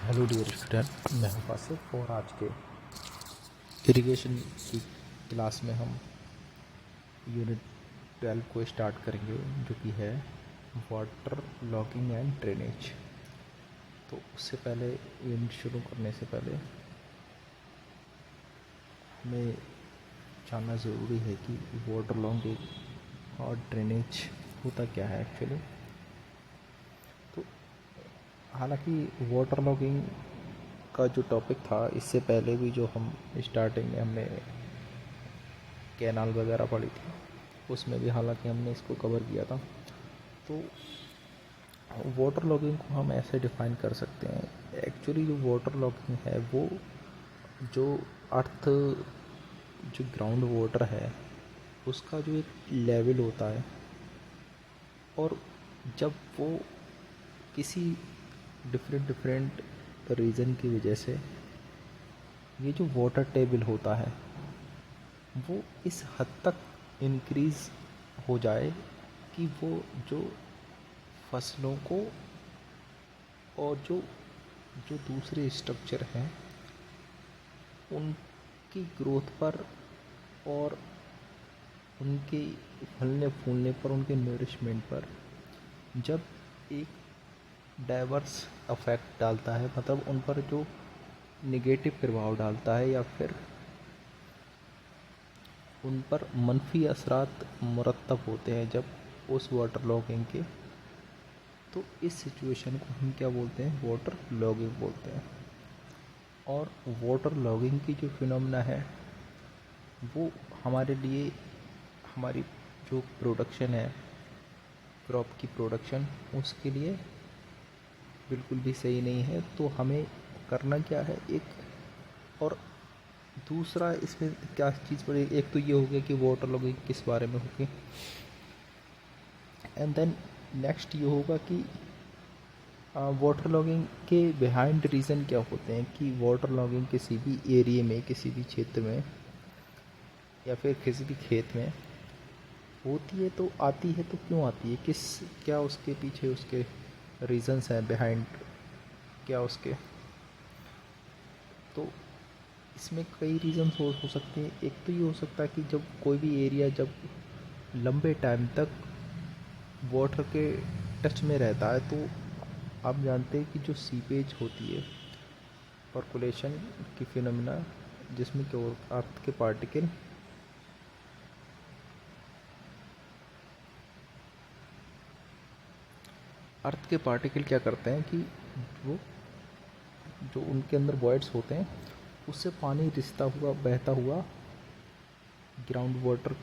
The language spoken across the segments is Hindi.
हेलो डियर स्टूडेंट, मैं हूं कासिफ और आज के इरिगेशन की क्लास में हम यूनिट 12 को स्टार्ट करेंगे, जो कि है वाटर लॉगिंग एंड ड्रेनेज। तो उससे पहले, यूनिट शुरू करने से पहले हमें जानना ज़रूरी है कि वाटर लॉगिंग और ड्रेनेज होता क्या है एक्चुअली। तो हालांकि वाटर लॉगिंग का जो टॉपिक था, इससे पहले भी जो हम स्टार्टिंग में हमने कैनाल वगैरह पढ़ी थी, उसमें भी हालांकि हमने इसको कवर किया था। तो वाटर लॉगिंग को हम ऐसे डिफ़ाइन कर सकते हैं। एक्चुअली जो वाटर लॉगिंग है वो जो अर्थ, जो ग्राउंड वाटर है उसका जो एक लेवल होता है, और जब वो किसी डिफरेंट डिफरेंट रीज़न की वजह से ये जो वाटर टेबल होता है वो इस हद तक इंक्रीज़ हो जाए कि वो जो फसलों को और जो जो दूसरे स्ट्रक्चर हैं उनकी ग्रोथ पर और उनके फलने फूलने पर, उनके नरिशमेंट पर जब एक डाइवर्स अफेक्ट डालता है, मतलब उन पर जो निगेटिव प्रभाव डालता है या फिर उन पर मनफी असरात मुरतब होते हैं जब उस वाटर लॉगिंग के, तो इस सिचुएशन को हम क्या बोलते हैं? वाटर लॉगिंग बोलते हैं। और वाटर लॉगिंग की जो फिनोमेना है वो हमारे लिए, हमारी जो प्रोडक्शन है, क्रॉप की प्रोडक्शन, उसके लिए बिल्कुल भी सही नहीं है। तो हमें करना क्या है? एक और दूसरा इसमें क्या चीज़ पड़े, एक तो ये हो गया कि वाटर लॉगिंग किस बारे में होगी, एंड देन नेक्स्ट ये होगा कि वाटर लॉगिंग के बिहाइंड रीज़न क्या होते हैं, कि वाटर लॉगिंग किसी भी एरिया में, किसी भी क्षेत्र में या फिर किसी भी खेत में होती है तो आती है, तो क्यों आती है, किस, क्या उसके पीछे उसके रीज़न्स हैं बिहाइंड, क्या उसके। तो इसमें कई रीज़न्स हो सकते हैं। एक तो ये हो सकता है कि जब कोई भी एरिया जब लंबे टाइम तक वाटर के टच में रहता है, तो आप जानते हैं कि जो सीपेज होती है, पर्कुलेशन की फिनोमिना, जिसमें क्या अर्थ के पार्टिकल क्या करते हैं कि वो जो उनके अंदर वॉइड्स होते हैं उससे पानी रिसता हुआ, बहता हुआ ग्राउंड वाटर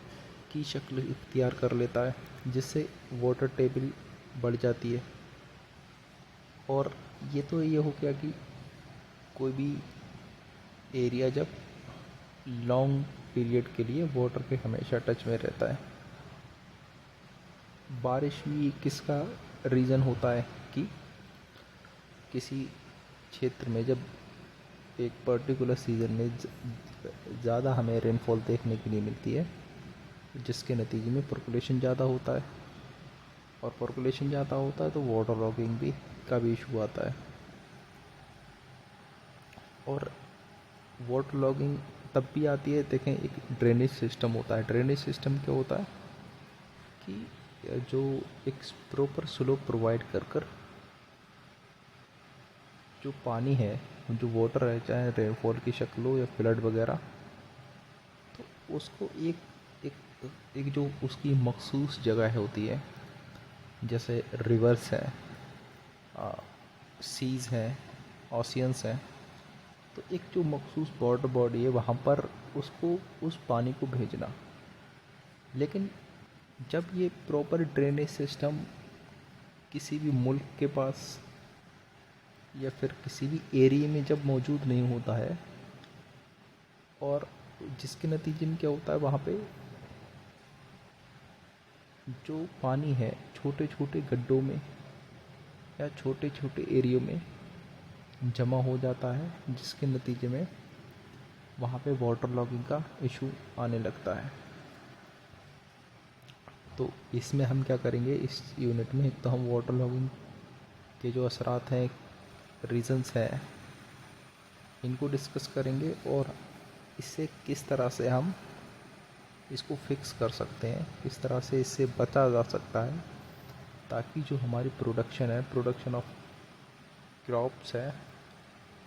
की शक्ल इख्तियार कर लेता है, जिससे वाटर टेबल बढ़ जाती है। और ये तो ये हो गया कि कोई भी एरिया जब लॉन्ग पीरियड के लिए वाटर के हमेशा टच में रहता है। बारिश भी किसका रीज़न होता है कि किसी क्षेत्र में जब एक पर्टिकुलर सीज़न में ज़्यादा हमें रेनफॉल देखने के लिए मिलती है, जिसके नतीजे में पर्कुलेशन ज़्यादा होता है, और पर्कुलेशन ज़्यादा होता है तो वाटर लॉगिंग भी का भी इशू आता है। और वाटर लॉगिंग तब भी आती है, देखें, एक ड्रेनेज सिस्टम होता है। ड्रेनेज सिस्टम क्या होता है कि जो एक प्रॉपर स्लोप प्रोवाइड कर कर जो पानी है, जो वाटर है, चाहे रेनफॉल की शक्ल हो या फ्लड वगैरह, तो उसको एक एक जो उसकी मखसूस जगह होती है, जैसे रिवर्स है, सीज़ हैं, ओशियंस हैं, तो एक जो मखसूस वाटर बॉडी है वहाँ पर उसको, उस पानी को भेजना। लेकिन जब ये प्रॉपर ड्रेनेज सिस्टम किसी भी मुल्क के पास या फिर किसी भी एरिया में जब मौजूद नहीं होता है, और जिसके नतीजे में क्या होता है, वहाँ पे जो पानी है छोटे छोटे गड्ढों में या छोटे छोटे एरियो में जमा हो जाता है, जिसके नतीजे में वहाँ पे वाटर लॉगिंग का इशू आने लगता है। तो इसमें हम क्या करेंगे इस यूनिट में? एक तो हम वाटर लॉगिंग के जो असरात हैं रीजंस हैं इनको डिस्कस करेंगे और इससे किस तरह से हम इसको फिक्स कर सकते हैं, किस तरह से इससे बचा जा सकता है, ताकि जो हमारी प्रोडक्शन है, प्रोडक्शन ऑफ क्रॉप्स है,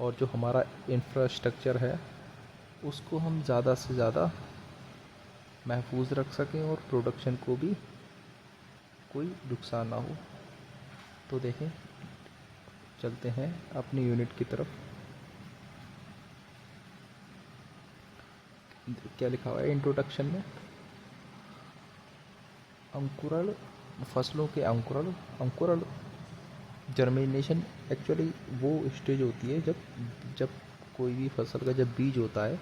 और जो हमारा इंफ्रास्ट्रक्चर है उसको हम ज़्यादा से ज़्यादा महफूज रख सकें और प्रोडक्शन को भी कोई नुकसान ना हो। तो देखें, चलते हैं अपनी यूनिट की तरफ। क्या लिखा हुआ है इंट्रोडक्शन में? अंकुरण, फसलों के अंकुरण जर्मिनेशन एक्चुअली वो स्टेज होती है जब जब कोई भी फसल का जब बीज होता है,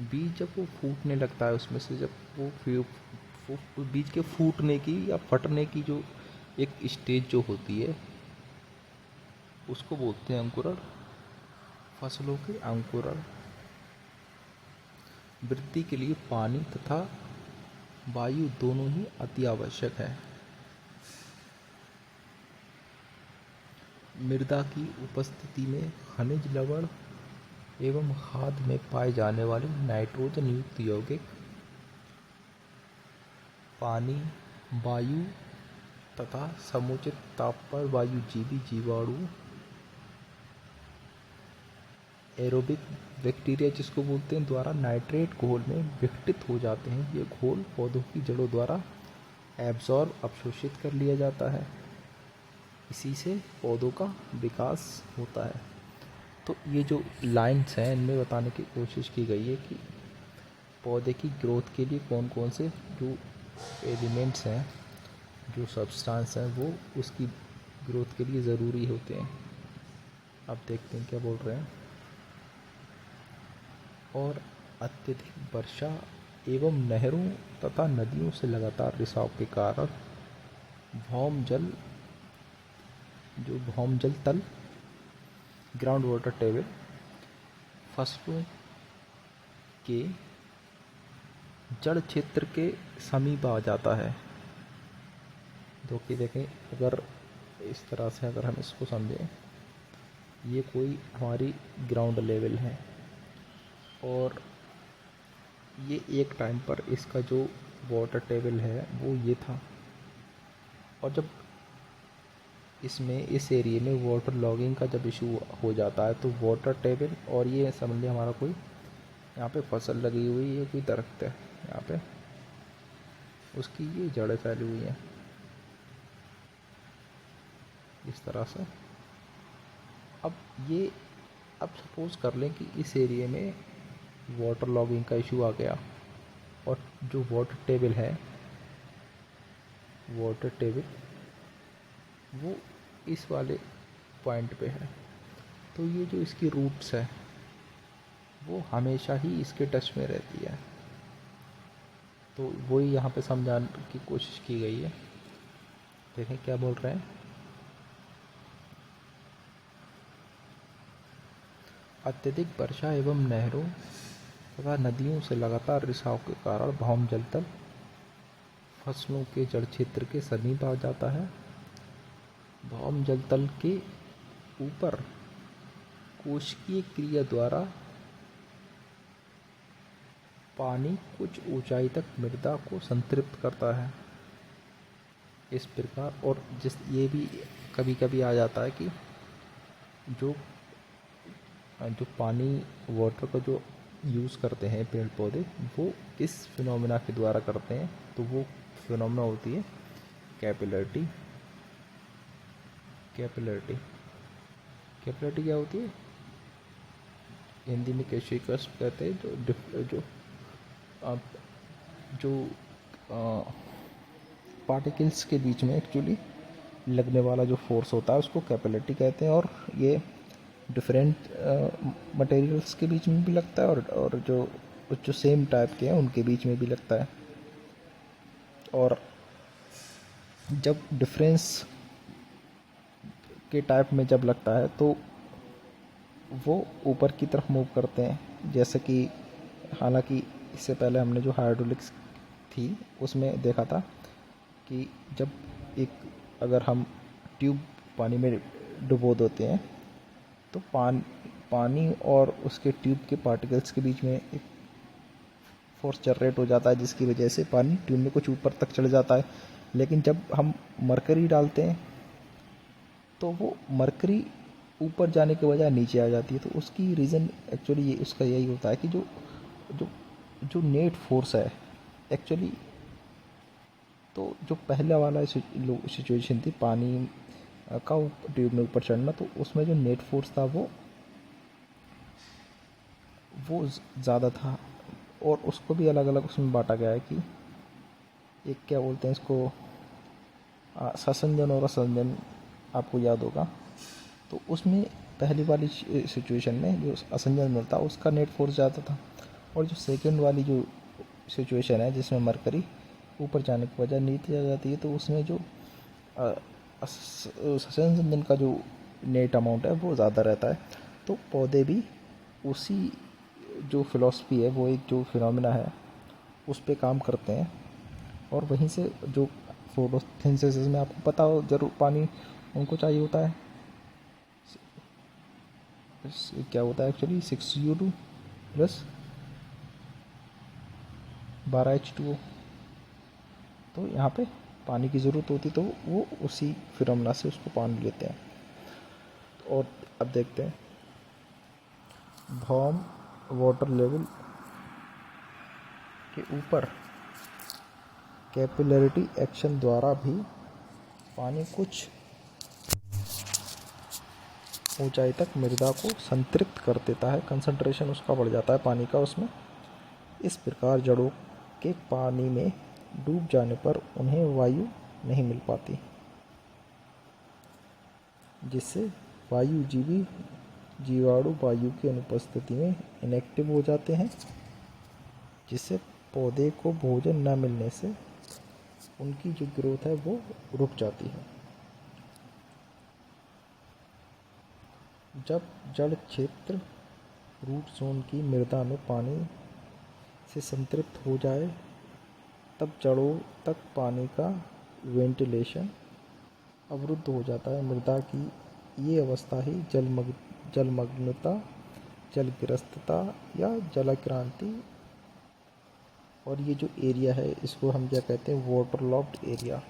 बीज जब वो फूटने लगता है, उसमें से जब वो बीज के फूटने की या फटने की जो एक स्टेज जो होती है उसको बोलते हैं अंकुरण। फसलों के अंकुरण वृद्धि के लिए पानी तथा वायु दोनों ही अति आवश्यक है। मृदा की उपस्थिति में खनिज लवण एवं खाद में पाए जाने वाले नाइट्रोजन युक्त यौगिक पानी, वायु तथा समुचित ताप पर वायु जीवी जीवाणु एरोबिक बैक्टीरिया जिसको बोलते हैं द्वारा नाइट्रेट घोल में विघटित हो जाते हैं। ये घोल पौधों की जड़ों द्वारा एब्जॉर्ब अवशोषित कर लिया जाता है। इसी से पौधों का विकास होता है। तो ये जो लाइन्स हैं इनमें बताने की कोशिश की गई है कि पौधे की ग्रोथ के लिए कौन कौन से जो एलिमेंट्स हैं, जो सब्सटेंस हैं, वो उसकी ग्रोथ के लिए ज़रूरी होते हैं। अब देखते हैं क्या बोल रहे हैं। और अत्यधिक वर्षा एवं नहरों तथा नदियों से लगातार रिसाव के कारण भौम जल तल ग्राउंड वाटर टेबल फसलों के जड़ क्षेत्र के समीप आ जाता है। जो कि देखें, अगर इस तरह से अगर हम इसको समझें, ये कोई हमारी ग्राउंड लेवल है और ये एक टाइम पर इसका जो वाटर टेबल है वो ये था, और जब इसमें इस एरिए में वाटर लॉगिंग का जब इशू हो जाता है तो वाटर टेबल, और ये समझ लिया हमारा कोई यहाँ पे फसल लगी हुई है, कोई दरख्त है यहाँ पे, उसकी ये जड़ें फैली हुई हैं इस तरह से। अब सपोज़ कर लें कि इस एरिए में वाटर लॉगिंग का इशू आ गया और जो वाटर टेबल है, वाटर टेबल वो इस वाले पॉइंट पे है, तो ये जो इसकी रूट्स है वो हमेशा ही इसके टच में रहती है। तो वही यहाँ पे समझाने की कोशिश की गई है। देखें क्या बोल रहे हैं। अत्यधिक वर्षा एवं नहरों तथा नदियों से लगातार रिसाव के कारण भौम जल तल फसलों के जड़ क्षेत्र के समीप आ जाता है। भौम जल तल के ऊपर कोशिकीय क्रिया द्वारा पानी कुछ ऊंचाई तक मृदा को संतृप्त करता है। इस प्रकार, और जिस ये भी कभी कभी आ जाता है कि जो जो पानी वाटर का जो यूज़ करते हैं पेड़ पौधे, वो किस फिनोमेना के द्वारा करते हैं, तो वो फिनोमेना होती है कैपिलरिटी। कैपिलरिटी क्या होती है? हिंदी में कैशिकस कहते हैं। जो पार्टिकल्स के बीच में एक्चुअली लगने वाला जो फोर्स होता है उसको कैपिलरिटी कहते हैं। और ये डिफरेंट मटेरियल्स के बीच में भी लगता है और जो सेम टाइप के हैं उनके बीच में भी लगता है। और जब डिफरेंस के टाइप में जब लगता है तो वो ऊपर की तरफ मूव करते हैं। जैसे कि हालांकि इससे पहले हमने जो हाइड्रोलिक्स थी उसमें देखा था कि जब अगर हम ट्यूब पानी में डुबो देते हैं तो पानी और उसके ट्यूब के पार्टिकल्स के बीच में एक फोर्स जनरेट हो जाता है, जिसकी वजह से पानी ट्यूब में कुछ ऊपर तक चढ़ जाता है। लेकिन जब हम मरकरी डालते हैं तो वो मरकरी ऊपर जाने के बजाय नीचे आ जाती है। तो उसकी रीज़न एक्चुअली ये उसका यही होता है कि जो जो जो नेट फोर्स है एक्चुअली, तो जो पहला वाला सिचुएशन थी पानी का ट्यूब में ऊपर चढ़ना, तो उसमें जो नेट फोर्स था वो ज़्यादा था। और उसको भी अलग अलग उसमें बांटा गया है कि एक क्या बोलते हैं इसको, ससंजन और असंजन, आपको याद होगा। तो उसमें पहली वाली सिचुएशन में जो असंजन मिलता उसका नेट फोर्स ज़्यादा था, और जो सेकंड वाली जो सिचुएशन है जिसमें मरकरी ऊपर जाने के बजाय नीचे आ जाती है, तो उसमें जो संजन का जो नेट अमाउंट है वो ज़्यादा रहता है। तो पौधे भी उसी जो फिलॉसफी है, वो एक जो फिनोमिना है उस पे काम करते हैं। और वहीं से जो फोटोसिंथेसिस में आपको पता हो ज़रूर पानी उनको चाहिए होता है, क्या होता है एक्चुअली 6U2 प्लस 12H2O। तो यहाँ पे पानी की ज़रूरत होती, तो वो उसी फिनोमेना से उसको पानी लेते हैं। और अब देखते हैं भौम वाटर लेवल के ऊपर कैपिलरिटी एक्शन द्वारा भी पानी कुछ ऊंचाई तक मृदा को संतृप्त कर देता है, कंसंट्रेशन उसका बढ़ जाता है पानी का उसमें। इस प्रकार जड़ों के पानी में डूब जाने पर उन्हें वायु नहीं मिल पाती, जिससे वायुजीवी जीवाणु वायु की अनुपस्थिति में इनएक्टिव हो जाते हैं, जिससे पौधे को भोजन न मिलने से उनकी जो ग्रोथ है वो रुक जाती है। जब जड़ क्षेत्र रूट जोन की मृदा में पानी से संतृप्त हो जाए, तब जड़ों तक पानी का वेंटिलेशन अवरुद्ध हो जाता है। मृदा की ये अवस्था ही जलमग्नता, जलग्रस्तता या जलाक्रांति, और ये जो एरिया है इसको हम क्या कहते हैं, वाटरलॉक्ड एरिया।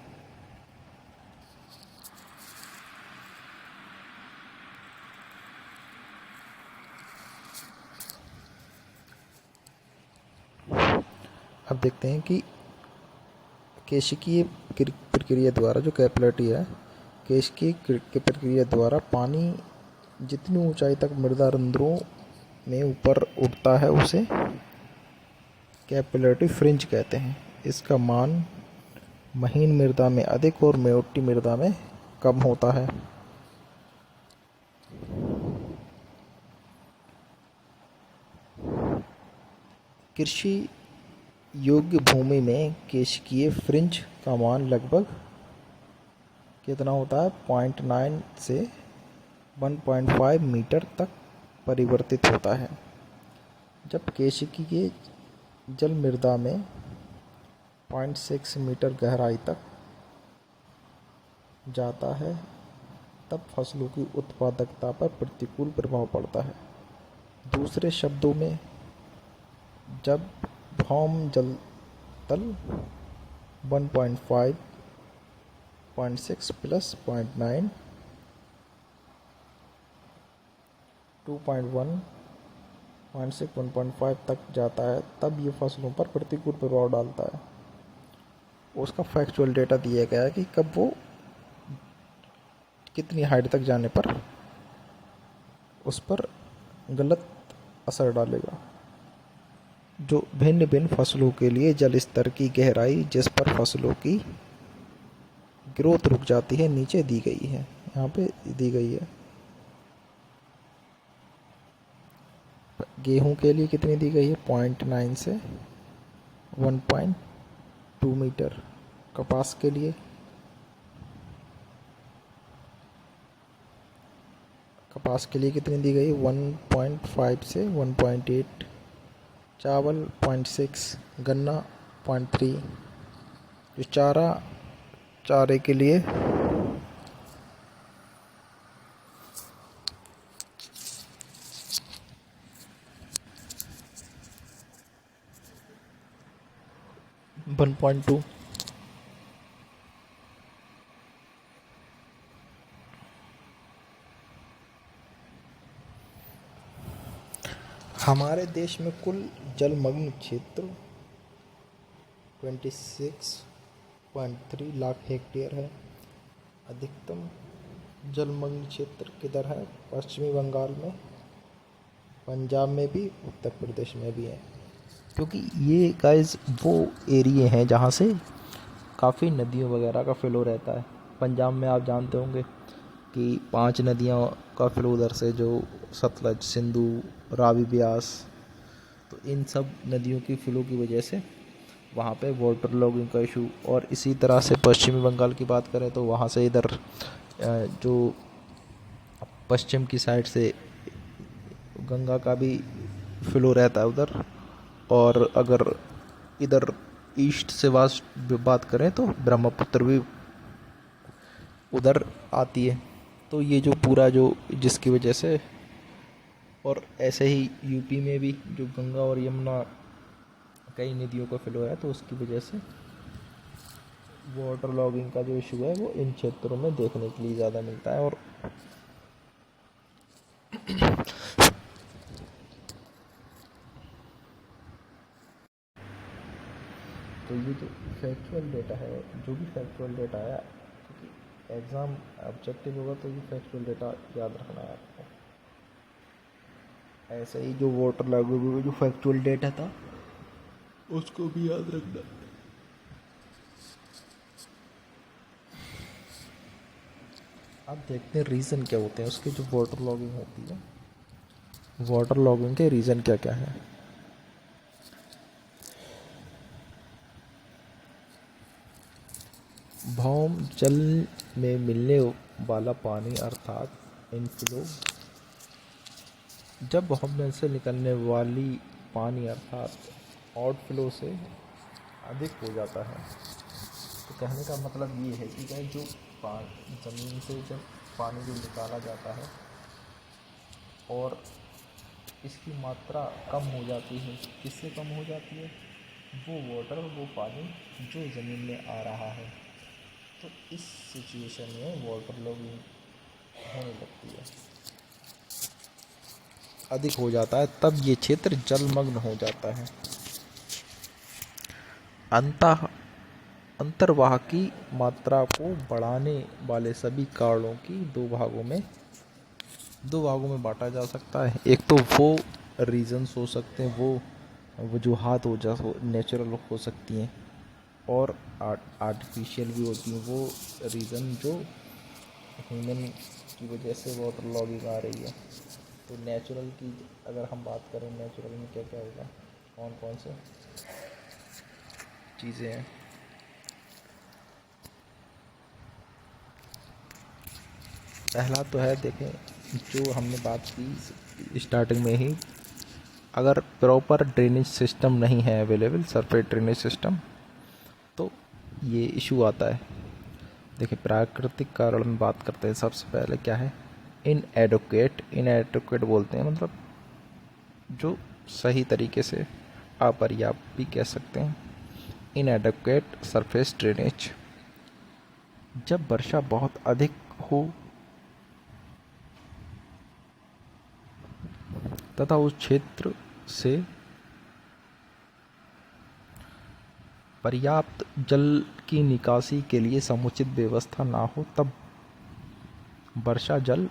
अब देखते हैं कि केशिकीय प्रक्रिया द्वारा जो कैपिलरिटी है, केशिकीय प्रक्रिया द्वारा पानी जितनी ऊंचाई तक मृदा रंध्रों में ऊपर उठता है उसे कैपिलरिटी फ्रिंज कहते हैं। इसका मान महीन मृदा में अधिक और मोटी मृदा में कम होता है। कृषि योग्य भूमि में केशिकीय फ्रिंज का मान लगभग कितना होता है, 0.9 से 1.5 मीटर तक परिवर्तित होता है। जब केशिकीय जल मृदा में 0.6 मीटर गहराई तक जाता है, तब फसलों की उत्पादकता पर प्रतिकूल प्रभाव पड़ता है। दूसरे शब्दों में, जब भौम जल तल 1.5, 0.6 प्लस 0.9, 2.1, 0.6, 1.5 तक जाता है, तब ये फसलों पर प्रतिकूल प्रभाव डालता है। उसका फैक्चुअल डेटा दिया गया है कि कब वो कितनी हाइट तक जाने पर उस पर गलत असर डालेगा। जो भिन्न भिन्न फसलों के लिए जल स्तर की गहराई जिस पर फसलों की ग्रोथ रुक जाती है नीचे दी गई है, यहाँ पे दी गई है। गेहूं के लिए कितनी दी गई है, 0.9 से 1.2 मीटर। कपास के लिए कितनी दी गई, 1.5 से 1.8। चावल 0.6, गन्ना 0.3। जो चारे के लिए 1.2। हमारे देश में कुल जलमग्न क्षेत्र 26.3 लाख हेक्टेयर है। अधिकतम जलमग्न क्षेत्र किधर है? पश्चिमी बंगाल में, पंजाब में भी, उत्तर प्रदेश में भी है। क्योंकि ये गाइस वो एरिया हैं जहाँ से काफ़ी नदियों वगैरह का फ्लो रहता है। पंजाब में आप जानते होंगे कि 5 नदियों का फ्लो उधर से, जो सतलज, सिंधु, रावी, ब्यास। तो इन सब नदियों की फ्लो की वजह से वहाँ पे वाटर लॉगिंग का इशू। और इसी तरह से पश्चिमी बंगाल की बात करें तो वहाँ से इधर जो पश्चिम की साइड से गंगा का भी फ्लो रहता है उधर। और अगर इधर ईस्ट से बात करें तो ब्रह्मपुत्र भी उधर आती है। तो ये जो पूरा जो जिसकी वजह से, और ऐसे ही यूपी में भी जो गंगा और यमुना कई नदियों का फ्लो है, तो उसकी वजह से वाटर लॉगिंग का जो इशू है वो इन क्षेत्रों में देखने के लिए ज़्यादा मिलता है। और तो ये जो फैक्चुअल डेटा है, जो भी फैक्चुअल डेटा है, क्योंकि एग्ज़ाम ऑब्जेक्टिव होगा तो ये फैक्चुअल डेटा याद रखना है आपको। ऐसे ही जो वाटर लॉगिंग में जो फैक्चुअल डेटा था उसको भी याद रखना। अब देखते हैं रीज़न क्या होते हैं उसके, जो वाटर लॉगिंग होती है, वाटर लॉगिंग के रीज़न क्या क्या है। भौम जल में मिलने वाला पानी अर्थात इनफ्लो, जब भौम जल से निकलने वाली पानी अर्थात आउटफ्लो से अधिक हो जाता है। तो कहने का मतलब ये है कि जो ज़मीन से जब पानी जो निकाला जाता है और इसकी मात्रा कम हो जाती है, किससे कम हो जाती है? वो वाटर, वो पानी जो ज़मीन में आ रहा है। तो इस सिचुएशन में वाटर लॉगिंग होने लगती है, अधिक हो जाता है, तब ये क्षेत्र जलमग्न हो जाता है। अंतर्वाह की मात्रा को बढ़ाने वाले सभी कारणों की दो भागों में बांटा जा सकता है। एक तो वो रीजन्स हो सकते हैं, वो वजूहात नेचुरल हो सकती हैं, और आर्टिफिशियल भी होती हैं वो रीज़न जो ह्यूमन की वजह से वाटर लॉगिंग आ रही है। तो नेचुरल की अगर हम बात करें, नेचुरल में क्या क्या होगा, कौन कौन से चीज़ें हैं। पहला तो है, देखें, जो हमने बात की स्टार्टिंग में ही, अगर प्रॉपर ड्रेनेज सिस्टम नहीं है अवेलेबल, सरफेस ड्रेनेज सिस्टम, तो ये इशू आता है। देखिए, प्राकृतिक कारण में बात करते हैं। सबसे पहले क्या है? इनएडुकेट बोलते हैं, मतलब जो सही तरीके से, अपर्याप्त भी कह सकते हैं। इनएडुकेट सरफेस ड्रेनेज, जब वर्षा बहुत अधिक हो तथा उस क्षेत्र से पर्याप्त जल की निकासी के लिए समुचित व्यवस्था ना हो, तब वर्षा जल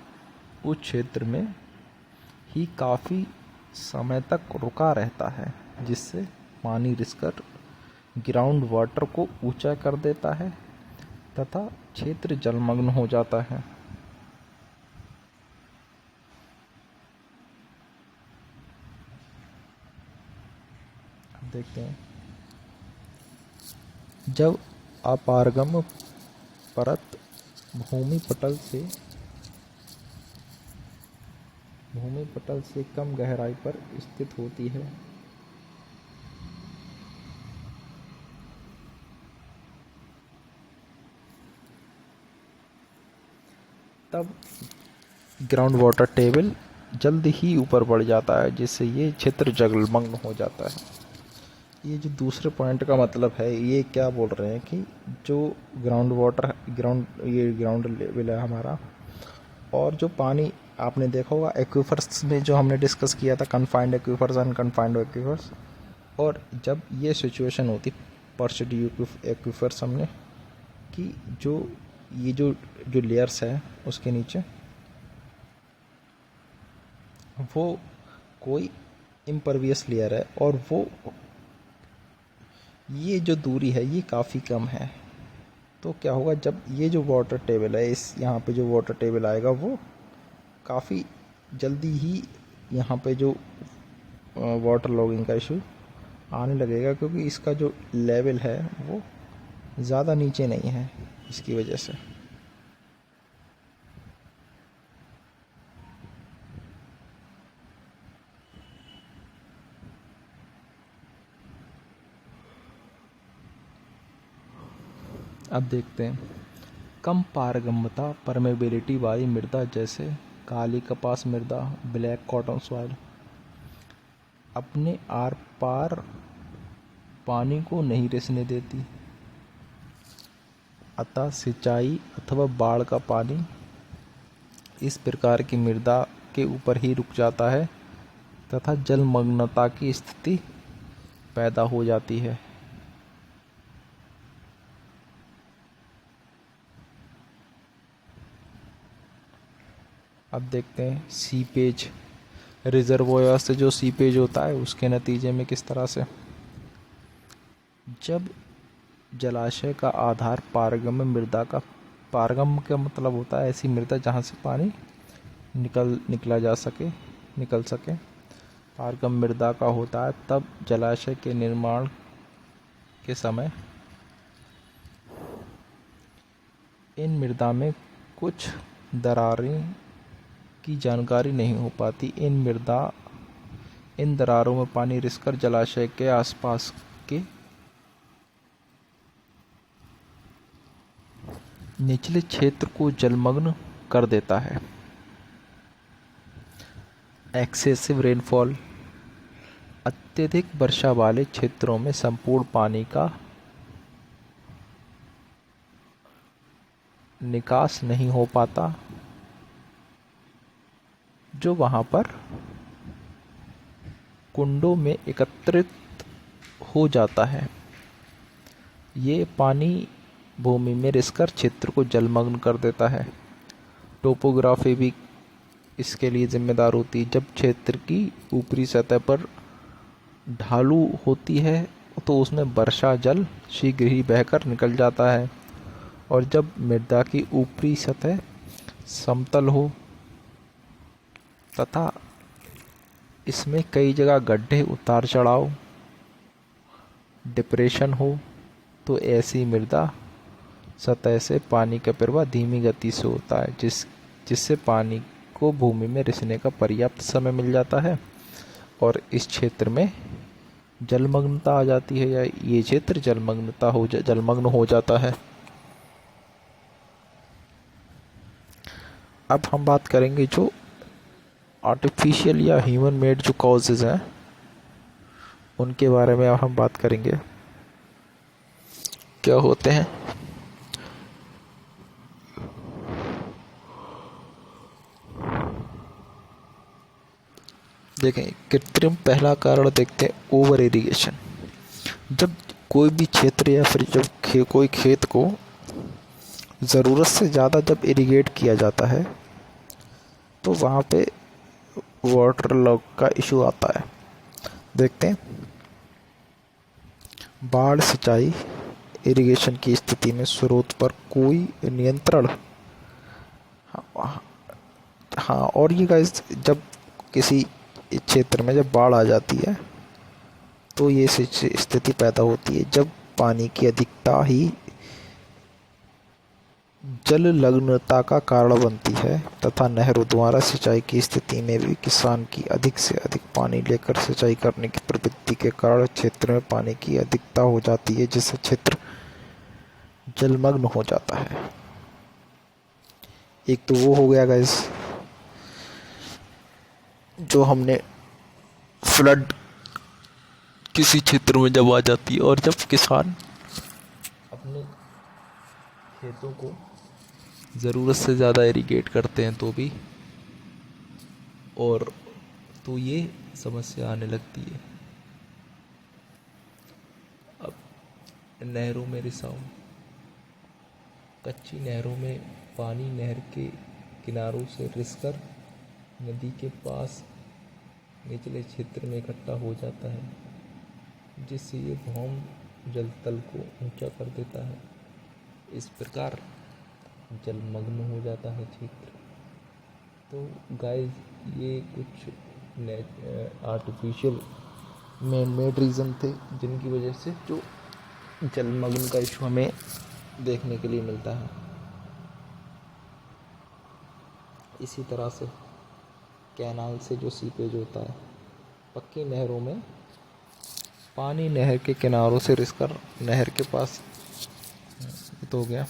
उस क्षेत्र में ही काफ़ी समय तक रुका रहता है, जिससे पानी रिसकर ग्राउंड वाटर को ऊंचा कर देता है तथा क्षेत्र जलमग्न हो जाता है। देखते हैं, जब अपारगम परत भूमि पटल से कम गहराई पर स्थित होती है, तब ग्राउंड वाटर टेबल जल्द ही ऊपर बढ़ जाता है, जिससे ये क्षेत्र जलमग्न हो जाता है। ये जो दूसरे पॉइंट का मतलब है, ये क्या बोल रहे हैं कि जो ग्राउंड लेवल है हमारा, और जो पानी आपने देखा होगा एक्वीफर्स में जो हमने डिस्कस किया था, कन्फाइंड एक्वीफर्स, अनकन्फाइंड एक्वीफर्स, और जब ये सिचुएशन होती पर्सिड एक्वीफर्स हमने कि जो लेयर्स है उसके नीचे वो कोई इम्परवियस लेयर है, और वो ये जो दूरी है ये काफ़ी कम है, तो क्या होगा जब ये जो वाटर टेबल है, इस यहाँ पे जो वाटर टेबल आएगा वो काफ़ी जल्दी ही यहाँ पे जो वाटर लॉगिंग का इशू आने लगेगा, क्योंकि इसका जो लेवल है वो ज़्यादा नीचे नहीं है इसकी वजह से। अब देखते हैं कम पारगम्यता परमेबिलिटी वाली मृदा जैसे काली कपास मृदा, ब्लैक कॉटन सॉइल अपने आर पार पानी को नहीं रिसने देती, अतः सिंचाई अथवा बाढ़ का पानी इस प्रकार की मृदा के ऊपर ही रुक जाता है तथा जलमग्नता की स्थिति पैदा हो जाती है। अब देखते हैं सीपेज, रिजर्वोयर से जो सीपेज होता है उसके नतीजे में किस तरह से, जब जलाशय का आधार पारगम्य मृदा का, पारगम्य का मतलब होता है ऐसी मृदा जहाँ से पानी निकल सके, पारगम्य मृदा का होता है, तब जलाशय के निर्माण के समय इन मृदा में कुछ दरारें की जानकारी नहीं हो पाती। इन दरारों में पानी रिसकर जलाशय के आसपास के निचले क्षेत्र को जलमग्न कर देता है। एक्सेसिव रेनफॉल, अत्यधिक वर्षा वाले क्षेत्रों में संपूर्ण पानी का निकास नहीं हो पाता, जो वहाँ पर कुंडों में एकत्रित हो जाता है। ये पानी भूमि में रिसकर क्षेत्र को जलमग्न कर देता है। टोपोग्राफी भी इसके लिए जिम्मेदार होती है। जब क्षेत्र की ऊपरी सतह पर ढालू होती है तो उसमें वर्षा जल शीघ्र ही बहकर निकल जाता है, और जब मृदा की ऊपरी सतह समतल हो तथा इसमें कई जगह गड्ढे, उतार चढ़ाव, डिप्रेशन हो, तो ऐसी मृदा सतह से पानी का प्रवाह धीमी गति से होता है, जिससे पानी को भूमि में रिसने का पर्याप्त समय मिल जाता है और इस क्षेत्र में जलमग्नता आ जाती है, या ये क्षेत्र जलमग्न हो जाता है। अब हम बात करेंगे जो आर्टिफिशियल या ह्यूमन मेड जो कॉजेज़ हैं उनके बारे में अब हम बात करेंगे, क्या होते हैं। देखें, कृत्रिम पहला कारण देखते हैं, ओवर इरिगेशन। जब कोई भी क्षेत्र या फिर जब कोई खेत को ज़रूरत से ज़्यादा जब इरिगेट किया जाता है तो वहाँ पे वाटर लॉग का इशू आता है। देखते हैं, बाढ़, सिंचाई, इरिगेशन की स्थिति में स्रोत पर कोई नियंत्रण। हाँ, और ये गाइस, जब किसी क्षेत्र में जब बाढ़ आ जाती है तो ये स्थिति पैदा होती है जब पानी की अधिकता ही जलमग्नता का कारण बनती है तथा नहरों द्वारा सिंचाई की स्थिति में भी किसान की अधिक से अधिक पानी लेकर सिंचाई करने की प्रवृत्ति के कारण क्षेत्र में पानी की अधिकता हो जाती है, जिससे क्षेत्र जलमग्न हो जाता है। एक तो वो हो गया गाइस जो हमने फ्लड किसी क्षेत्र में जब आ जाती है, और जब किसान अपने खेतों को ज़रूरत से ज़्यादा इरिगेट करते हैं तो भी, और तो ये समस्या आने लगती है। अब नहरों में रिसाव, कच्ची नहरों में पानी नहर के किनारों से रिसकर नदी के पास निचले क्षेत्र में इकट्ठा हो जाता है, जिससे ये भौम जल तल को ऊंचा कर देता है। इस प्रकार जलमग्न हो जाता है क्षेत्र। तो गाइस, ये कुछ आर्टिफिशियल मैन मेड रीज़न थे जिनकी वजह से जो जलमग्न का इशू हमें देखने के लिए मिलता है। इसी तरह से कैनाल से जो सीपेज होता है, पक्की नहरों में पानी नहर के किनारों से रिसकर नहर के पास तो हो गया।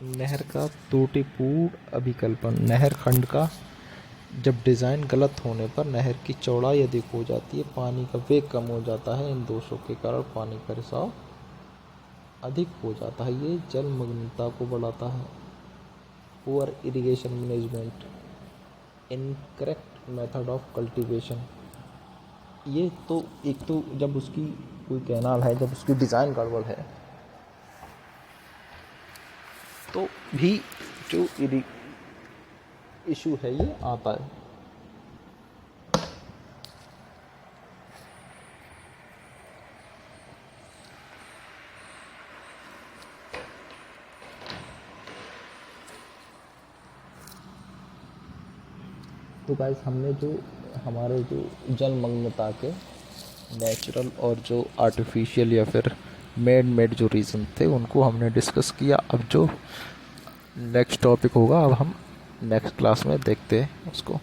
नहर का त्रुटिपूर्ण अभिकल्पन, नहर खंड का जब डिज़ाइन गलत होने पर नहर की चौड़ाई अधिक हो जाती है, पानी का वेग कम हो जाता है। इन दोषों के कारण पानी का रिसाव अधिक हो जाता है। ये जलमग्नता को बढ़ाता है। Poor irrigation management, incorrect method of cultivation. ये तो एक तो जब उसकी कोई कैनाल है, जब उसकी डिज़ाइन गड़बड़ है तो भी जो इशू है ये आता है। तो गाइस, हमने जो हमारे जो जलमग्नता के नेचुरल और जो आर्टिफिशियल या फिर मेड जो रीज़न थे उनको हमने डिस्कस किया। अब जो नेक्स्ट टॉपिक होगा, अब हम नेक्स्ट क्लास में देखते हैं उसको।